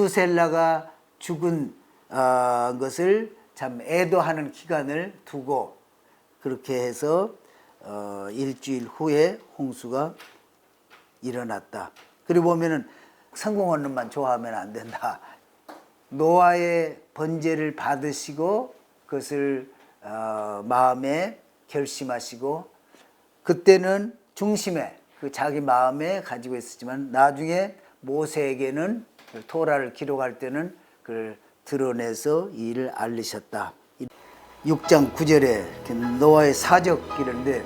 메두셀라가 죽은 것을 참 애도하는 기간을 두고 그렇게 해서 일주일 후에 홍수가 일어났다. 그리고 보면은 성공한 놈만 좋아하면 안 된다. 노아의 번제를 받으시고 그것을 마음에 결심하시고 그때는 중심에 그 자기 마음에 가지고 있었지만 나중에 모세에게는 토라를 기록할 때는 그걸 드러내서 이 일을 알리셨다. 6장 9절에 노아의 사적이라는데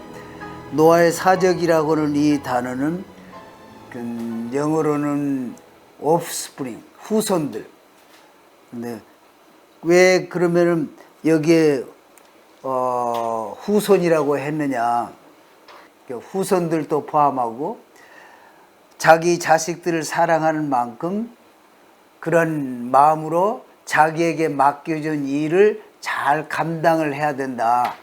노아의 사적이라고는 이 단어는 영어로는 offspring, 후손들. 근데 왜 그러면은 여기에 후손이라고 했느냐? 후손들도 포함하고 자기 자식들을 사랑하는 만큼 그런 마음으로 자기에게 맡겨준 일을 잘 감당을 해야 된다.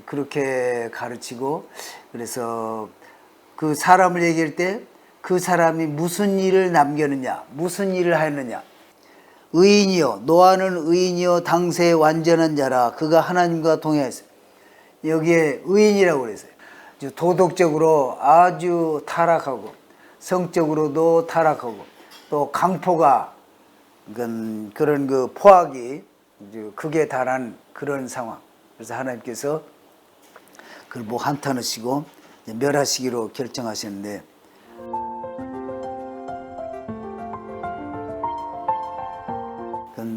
그렇게 가르치고 그래서 그 사람을 얘기할 때 그 사람이 무슨 일을 남겼느냐, 무슨 일을 하였느냐. 의인이요, 노아는 의인이요 당세의 완전한 자라 그가 하나님과 동행했어요. 여기에 의인이라고 그랬어요. 도덕적으로 아주 타락하고 성적으로도 타락하고 또 강포가 그런 그 포악이 극에 달한 그런 상황. 그래서 하나님께서 그걸 뭐 한탄하시고 멸하시기로 결정하셨는데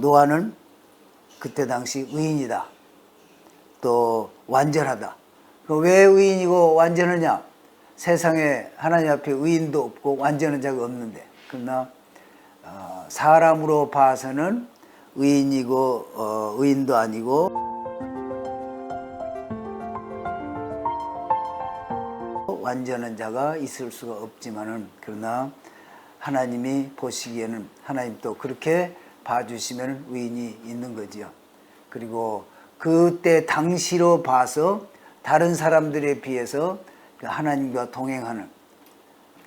노아는 그때 당시 의인이다. 또 완전하다. 왜 의인이고 완전하냐? 세상에 하나님 앞에 의인도 없고 완전한 자가 없는데 그러나 사람으로 봐서는 의인이고 의인도 아니고 완전한 자가 있을 수가 없지만은 그러나 하나님이 보시기에는 하나님 또 그렇게 봐주시면 의인이 있는 거지요. 그리고 그때 당시로 봐서 다른 사람들에 비해서 하나님과 동행하는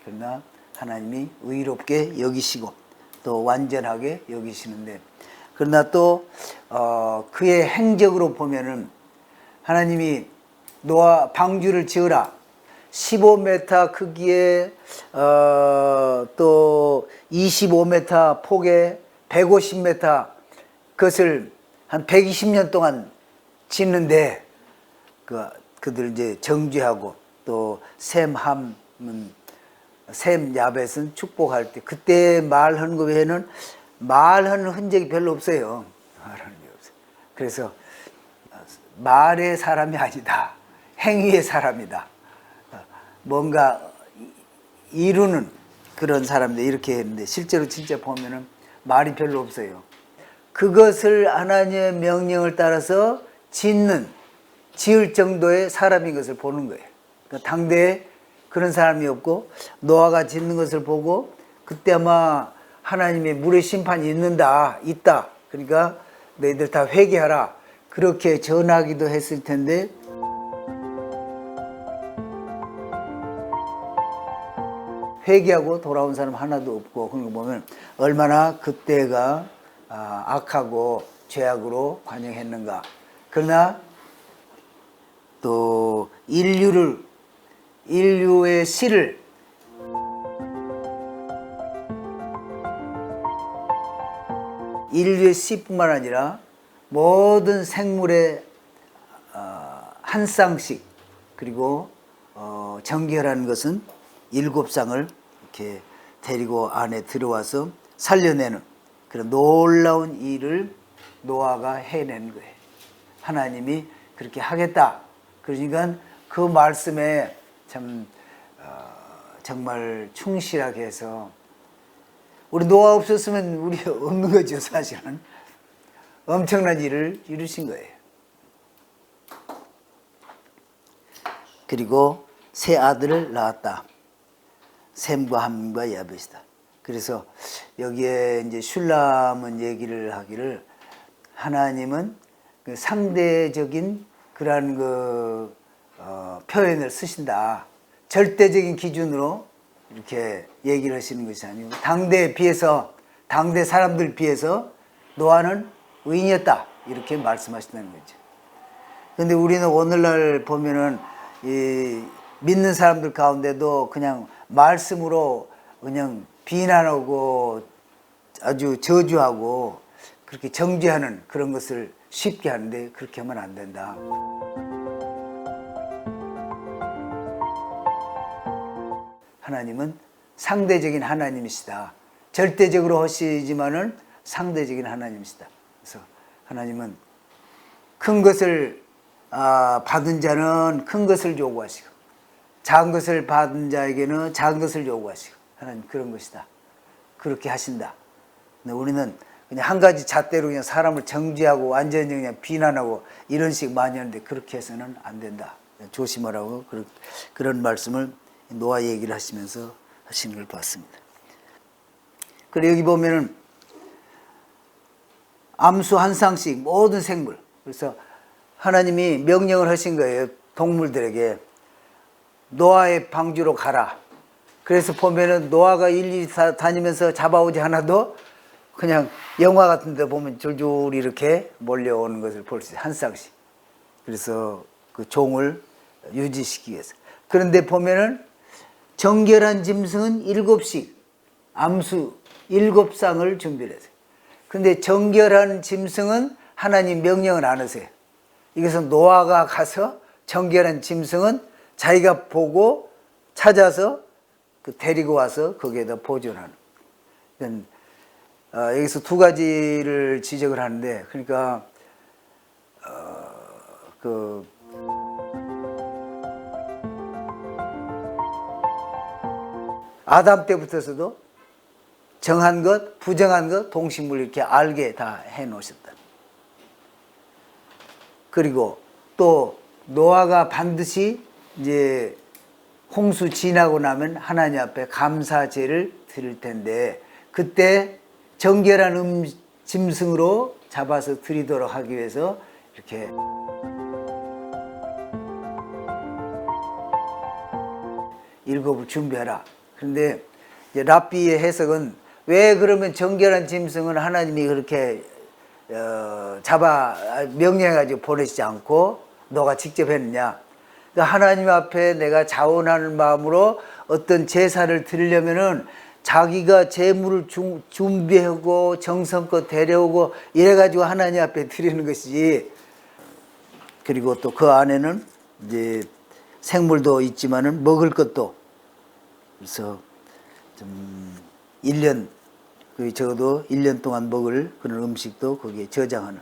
그러나 하나님이 의롭게 여기시고 또 완전하게 여기시는데 그러나 또 그의 행적으로 보면은 하나님이 노아 방주를 지으라 15m 크기에 또 25m 폭에 150m 그것을 한 120년 동안 짓는데 그들 이제 정죄하고 또 셈 야벳은 축복할 때 그때 말한 거 외에는 말하는 흔적이 별로 없어요. 말하는 게 없어요. 그래서 말의 사람이 아니다. 행위의 사람이다. 뭔가 이루는 그런 사람들 이렇게 했는데 실제로 진짜 보면은 말이 별로 없어요. 그것을 하나님의 명령을 따라서 지을 정도의 사람인 것을 보는 거예요. 그러니까 당대에 그런 사람이 없고 노아가 짓는 것을 보고 그때 아마 하나님의 물의 심판이 있다. 그러니까 너희들 다 회개하라. 그렇게 전하기도 했을 텐데 회개하고 돌아온 사람 하나도 없고 그런 거 보면 얼마나 그때가 악하고 죄악으로 관영했는가. 그러나 또 인류의 씨를 인류의 씨뿐만 아니라 모든 생물의 한 쌍씩 그리고 정결한 것은 7쌍을 이렇게 데리고 안에 들어와서 살려내는 그런 놀라운 일을 노아가 해낸 거예요. 하나님이 그렇게 하겠다. 그러니까 그 말씀에 참 정말 충실하게 해서 우리 노아 없었으면 우리 없는 거죠. 사실은 엄청난 일을 이루신 거예요. 그리고 세 아들을 낳았다. 셈과 함과 야벳이다. 그래서 여기에 이제 슐람은 얘기를 하기를 하나님은 그 상대적인 그러한 표현을 쓰신다. 절대적인 기준으로 이렇게 얘기를 하시는 것이 아니고 당대에 비해서 당대 사람들 비해서 노아는 의인이었다 이렇게 말씀하신다는 거죠. 근데 우리는 오늘날 보면은 이 믿는 사람들 가운데도 그냥 말씀으로 그냥 비난하고 아주 저주하고 그렇게 정죄하는 그런 것을 쉽게 하는데 그렇게 하면 안 된다. 하나님은 상대적인 하나님이시다. 절대적으로 하시지만은 상대적인 하나님이시다. 그래서 하나님은 큰 것을 받은 자는 큰 것을 요구하시고 작은 것을 받은 자에게는 작은 것을 요구하시고 하나님 그런 것이다. 그렇게 하신다. 근데 우리는 그냥 한 가지 잣대로 그냥 사람을 정죄하고 완전히 그냥 비난하고 이런 식 많이 하는데 그렇게 해서는 안 된다. 조심하라고 그런 말씀을 노아 얘기를 하시면서 하시는 걸 봤습니다. 그리고 여기 보면은 암수 한 쌍씩 모든 생물. 그래서 하나님이 명령을 하신 거예요. 동물들에게 노아의 방주로 가라. 그래서 보면은 노아가 일일이 다니면서 잡아오지 않아도 그냥 영화 같은 데 보면 줄줄이 이렇게 몰려오는 것을 볼 수 있어요. 한 쌍씩. 그래서 그 종을 유지시키기 위해서. 그런데 보면은 정결한 짐승은 7씩 암수 7쌍을 준비를 했어요. 그런데 정결한 짐승은 하나님 명령을 안 하세요. 이것은 노아가 가서 정결한 짐승은 자기가 보고 찾아서 데리고 와서 거기에다 보존하는. 여기서 두 가지를 지적을 하는데, 그러니까 아담 때부터서도 정한 것, 부정한 것, 동식물 이렇게 알게 다 해놓으셨다. 그리고 또 노아가 반드시 이제 홍수 지나고 나면 하나님 앞에 감사제를 드릴 텐데 그때 정결한 짐승으로 잡아서 드리도록 하기 위해서 이렇게 일곱을 준비하라. 그런데 이제 랍비의 해석은 왜 그러면 정결한 짐승은 하나님이 그렇게 잡아 명령해가지고 보내시지 않고 너가 직접 했느냐. 그러니까 하나님 앞에 내가 자원하는 마음으로 어떤 제사를 드리려면은 자기가 제물을 준비하고 정성껏 데려오고 이래가지고 하나님 앞에 드리는 것이지. 그리고 또 그 안에는 이제 생물도 있지만은 먹을 것도, 그래서 좀 1년, 적어도 1년 동안 먹을 그런 음식도 거기에 저장하는.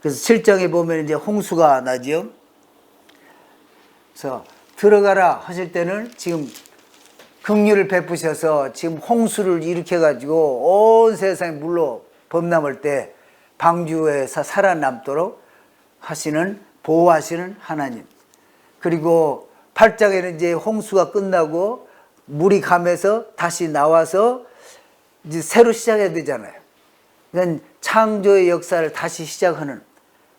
그래서 7장에 보면 이제 홍수가 나지요. 그래서 들어가라 하실 때는 지금 긍휼을 베푸셔서 지금 홍수를 일으켜가지고 온 세상에 물로 범람할 때 방주에서 살아남도록 하시는, 보호하시는 하나님. 그리고 8장에는 이제 홍수가 끝나고 물이 가면서 다시 나와서 이제 새로 시작해야 되잖아요. 그러니까 창조의 역사를 다시 시작하는.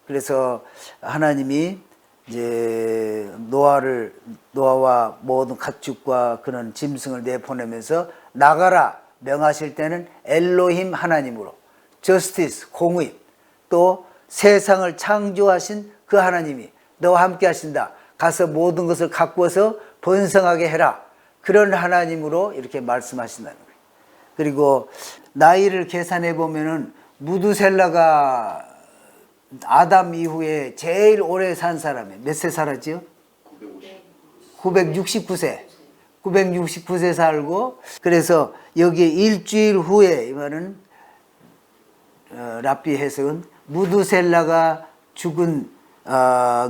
그래서 하나님이 이제 노아와 모든 가축과 그런 짐승을 내보내면서 나가라 명하실 때는 엘로힘 하나님으로, 저스티스 공의, 또 세상을 창조하신 그 하나님이 너와 함께 하신다. 가서 모든 것을 가꾸어서 번성하게 해라. 그런 하나님으로 이렇게 말씀하신다는 거예요. 그리고 나이를 계산해 보면은 무두셀라가 아담 이후에 제일 오래 산 사람이에요. 몇 세 살았지요? 969세. 969세 살고, 그래서 여기에 일주일 후에, 이 말은 랍비 해석은 무두셀라가 죽은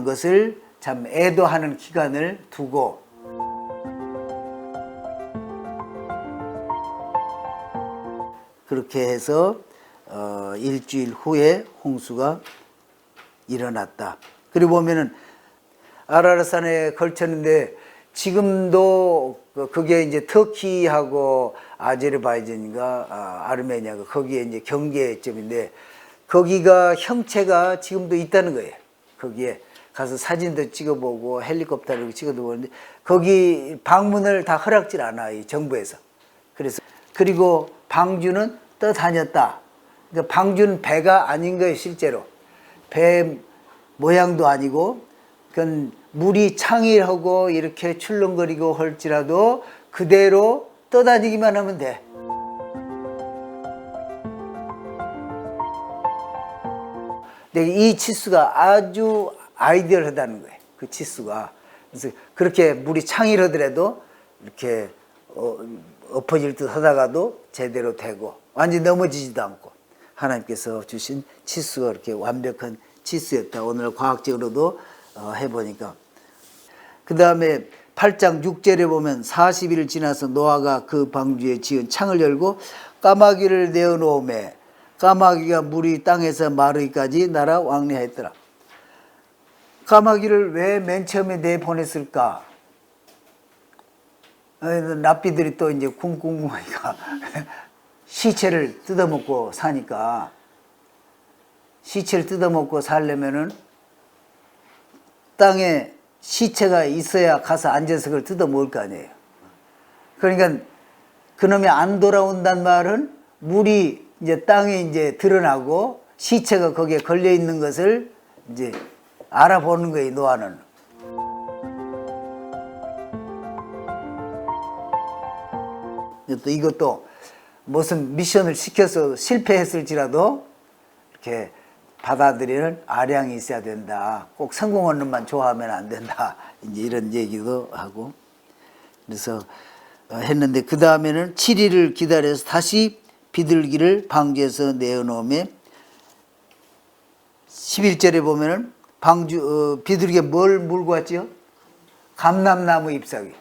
것을 참 애도하는 기간을 두고 그렇게 해서 일주일 후에 홍수가 일어났다. 그리고 보면은 아라рат산에 걸쳤는데 지금도 그게 이제 터키하고 아제르바이잔인가 아르메니아가 거기에 이제 경계점인데 거기가 형체가 지금도 있다는 거예요. 거기에 가서 사진도 찍어보고 헬리콥터를 찍어도 보는데 거기 방문을 다 허락질 않아, 이 정부에서. 그래서 그리고 방주는 떠다녔다. 그러니까 방주는 배가 아닌 거예요, 실제로. 배 모양도 아니고, 그건 물이 창일하고 이렇게 출렁거리고 할지라도 그대로 떠다니기만 하면 돼. 근데 이 치수가 아주 아이디얼하다는 거예요. 그 치수가. 그래서 그렇게 물이 창일하더라도 이렇게 엎어질 듯 하다가도 제대로 되고 완전히 넘어지지도 않고 하나님께서 주신 치수가 그렇게 완벽한 치수였다. 오늘 과학적으로도 해보니까. 그 다음에 8장 6절에 보면 40일 지나서 노아가 그 방주에 지은 창을 열고 까마귀를 내어놓음에 까마귀가 물이 땅에서 마르기까지 날아 왕래했더라. 까마귀를 왜 맨 처음에 내보냈을까? 납비들이 또 이제 궁금하니까 시체를 뜯어먹고 사니까 시체를 뜯어먹고 살려면은 땅에 시체가 있어야 가서 앉아서 그걸 뜯어먹을 거 아니에요. 그러니까 그놈이 안 돌아온단 말은 물이 이제 땅에 이제 드러나고 시체가 거기에 걸려 있는 것을 이제 알아보는 거예요, 노아는. 또 이것도 무슨 미션을 시켜서 실패했을지라도 이렇게 받아들이는 아량이 있어야 된다. 꼭 성공한 놈만 좋아하면 안 된다. 이제 이런 얘기도 하고. 그래서 했는데 그 다음에는 7일을 기다려서 다시 비둘기를 방주에서 내어놓으며 11절에 보면은 비둘기가 뭘 물고 왔죠? 감람나무 잎사귀.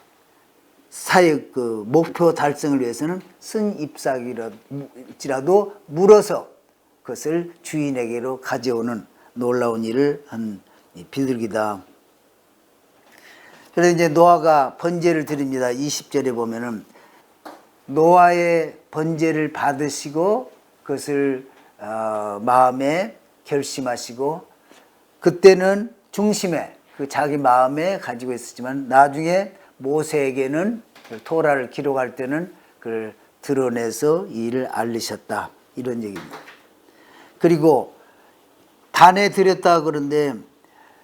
사역 목표 달성을 위해서는 쓴 잎사귀일지라도 물어서 그것을 주인에게로 가져오는 놀라운 일을 한 비둘기다. 그래서 이제 노아가 번제를 드립니다. 20절에 보면은 노아의 번제를 받으시고 그것을 마음에 결심하시고 그때는 중심에 그 자기 마음에 가지고 있었지만 나중에 모세에게는 토라를 기록할 때는 그걸 드러내서 이 일을 알리셨다. 이런 얘기입니다. 그리고 단에 드렸다 그러는데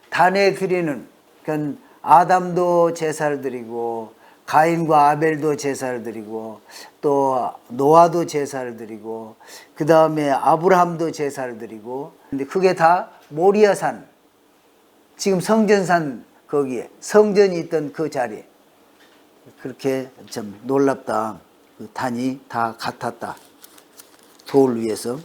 단에 드리는 그러니까 아담도 제사를 드리고 가인과 아벨도 제사를 드리고 또 노아도 제사를 드리고 그 다음에 아브라함도 제사를 드리고 근데 그게 다 모리아산 지금 성전산 거기에 성전이 있던 그 자리에 그렇게 참 놀랍다. 그 단이 다 같았다. 돌 위에서.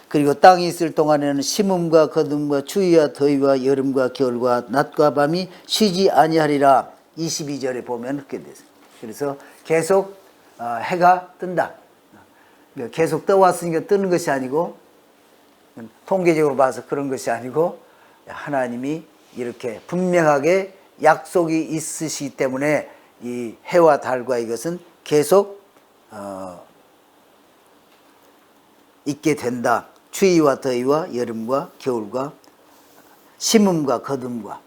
그리고 땅이 있을 동안에는 심음과 거둠과 추위와 더위와 여름과 겨울과 낮과 밤이 쉬지 아니하리라. 22절에 보면 그렇게 됐어요. 그래서 계속 해가 뜬다. 계속 떠왔으니까 뜨는 것이 아니고 통계적으로 봐서 그런 것이 아니고 하나님이 이렇게 분명하게 약속이 있으시기 때문에 이 해와 달과 이것은 계속 있게 된다. 추위와 더위와 여름과 겨울과 심음과 거둠과